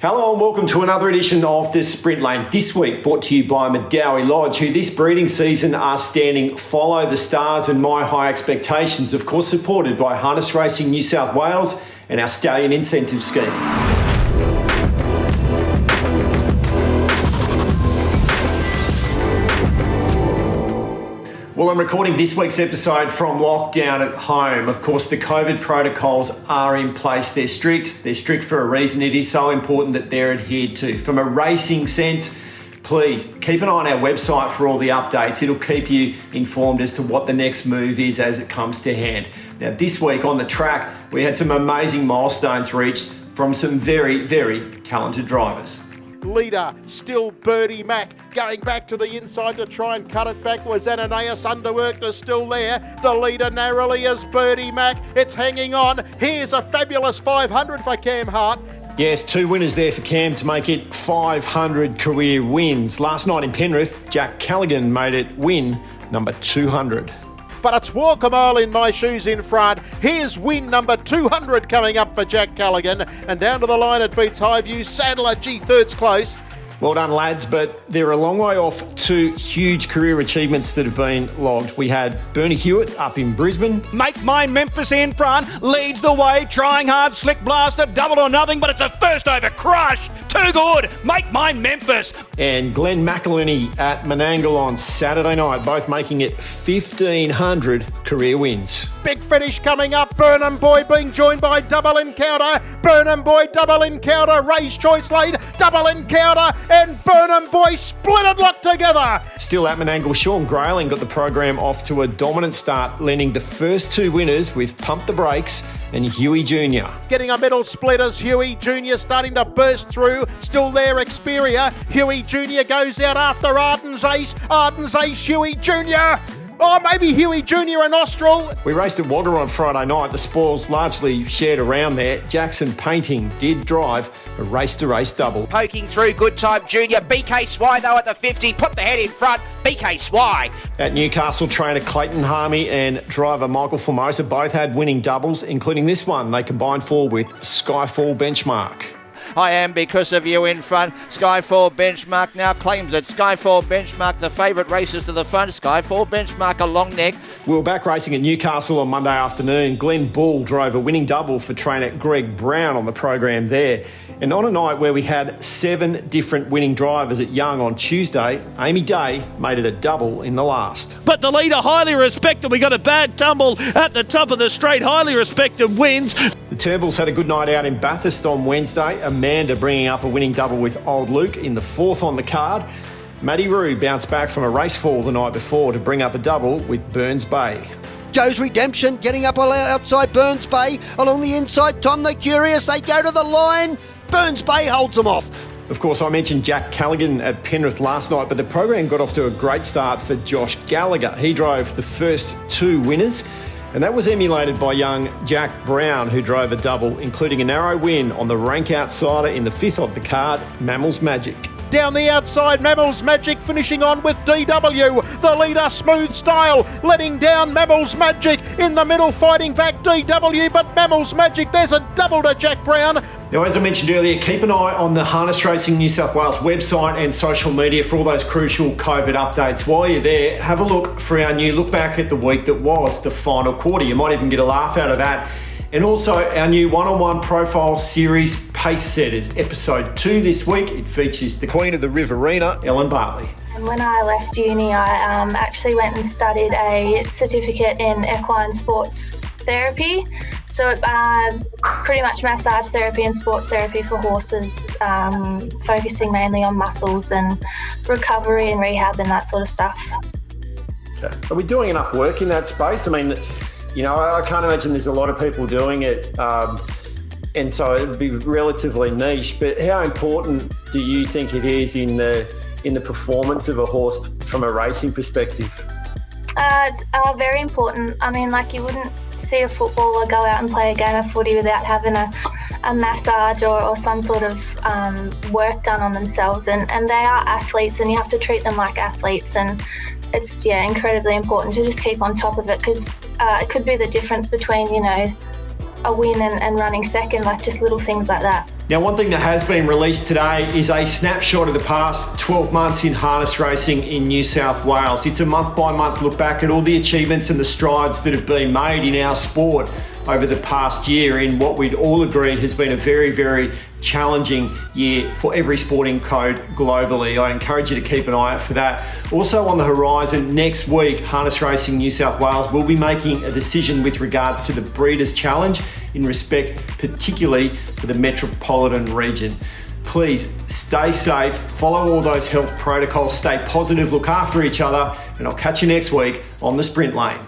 Hello and welcome to another edition of the Sprint Lane. This week brought to you by Medowie Lodge, who this breeding season are standing Follow the Stars and My High Expectations, of course supported by Harness Racing New South Wales and our Stallion Incentive Scheme. Well, I'm recording this week's episode from lockdown at home. Of course, the COVID protocols are in place. They're strict. They're strict for a reason. It is so important that they're adhered to. From a racing sense, please keep an eye on our website for all the updates. It'll keep you informed as to what the next move is as it comes to hand. Now, this week on the track, we had some amazing milestones reached from some very, very talented drivers. Leader, still Birdie Mac, going back to the inside to try and cut it back. Was Ananias Underworked is still there. The leader narrowly is Birdie Mac. It's hanging on. Here's a fabulous 500 for Cam Hart. Yes, 2 winners there for Cam to make it 500 career wins. Last night in Penrith, Jack Callaghan made it win number 200. But it's walk a mile in my shoes in front. Here's win number 200 coming up for Jack Callaghan. And down to the line it beats Highview. Sadler, third's close. Well done, lads, but they're a long way off 2 huge career achievements that have been logged. We had Bernie Hewitt up in Brisbane. Make Mine Memphis in front, leads the way, trying hard, slick blaster, double or nothing, but it's a first over crush. Too good, Make Mine Memphis. And Glenn McElhinney at Menangle on Saturday night, both making it 1,500 career wins. Big finish coming up. Burnham Boy being joined by Double Encounter. Burnham Boy, Double Encounter, Ray's Choice Lead, Double Encounter, and Burnham Boy split it locked together. Still at Menangle, Sean Grayling got the program off to a dominant start, landing the first 2 winners with Pump the Brakes and Huey Jr. Getting a middle split as Huey Jr. starting to burst through. Still there, Xperia. Huey Jr. goes out after Arden's Ace. Arden's Ace, Huey Jr. Oh, maybe Huey Jr. and Austral. We raced at Wagga on Friday night. The spoils largely shared around there. Jackson Painting did drive a race-to-race double. Poking through, Good Time Junior. BK Swy, though, at the 50. Put the head in front. BK Swy. At Newcastle, trainer Clayton, Harmey and driver Michael Formosa both had winning doubles, including this one they combined for with Skyfall Benchmark. I am because of you in front. Skyfall Benchmark now claims it. Skyfall Benchmark, the favourite races to the front. Skyfall Benchmark, a long neck. We were back racing at Newcastle on Monday afternoon. Glenn Bull drove a winning double for trainer Greg Brown on the program there. And on a night where we had 7 different winning drivers at Young on Tuesday, Amy Day made it a double in the last. But the leader, highly respected. We got a bad tumble at the top of the straight. Highly respected wins. The Turnbulls had a good night out in Bathurst on Wednesday. Amanda bringing up a winning double with Old Luke in the 4th on the card. Maddie Rue bounced back from a race fall the night before to bring up a double with Burns Bay. Joe's Redemption getting up outside Burns Bay. Along the inside, Tom the Curious. They go to the line. Burns Bay holds them off. Of course, I mentioned Jack Callaghan at Penrith last night, but the program got off to a great start for Josh Gallagher. He drove the first 2 winners, and that was emulated by young Jack Brown, who drove a double, including a narrow win on the rank outsider in the 5th of the card, Mammals Magic. Down the outside, Mammals Magic finishing on with DW. The leader, Smooth Style, letting down Mammals Magic. In the middle, fighting back DW, but Mammals Magic, there's a double to Jack Brown. Now, as I mentioned earlier, keep an eye on the Harness Racing New South Wales website and social media for all those crucial COVID updates. While you're there, have a look for our new look back at the week that was the final quarter. You might even get a laugh out of that. And also our new one-on-one profile series, Pace Setters, episode 2 this week. It features the Queen of the Riverina, Ellen Bartley. And when I left uni, I actually went and studied a certificate in equine sports therapy. So pretty much massage therapy and sports therapy for horses, focusing mainly on muscles and recovery and rehab and that sort of stuff. Okay. Are we doing enough work in that space? I mean, you know, I can't imagine there's a lot of people doing it, and so it'd be relatively niche. But how important do you think it is in the performance of a horse from a racing perspective? It's very important. I mean, like, you wouldn't see a footballer go out and play a game of footy without having a massage or some sort of work done on themselves, and they are athletes, and you have to treat them like athletes, and it's incredibly important to just keep on top of it, because it could be the difference between, you know, a win and running second, like just little things like that. Now, one thing that has been released today is a snapshot of the past 12 months in harness racing in New South Wales. It's a month-by-month look back at all the achievements and the strides that have been made in our sport over the past year in what we'd all agree has been a very, very challenging year for every sporting code globally. I encourage you to keep an eye out for that. Also on the horizon next week, Harness Racing New South Wales will be making a decision with regards to the Breeders' Challenge in respect particularly for the metropolitan region. Please stay safe, follow all those health protocols, stay positive, look after each other, and I'll catch you next week on the Sprint Lane.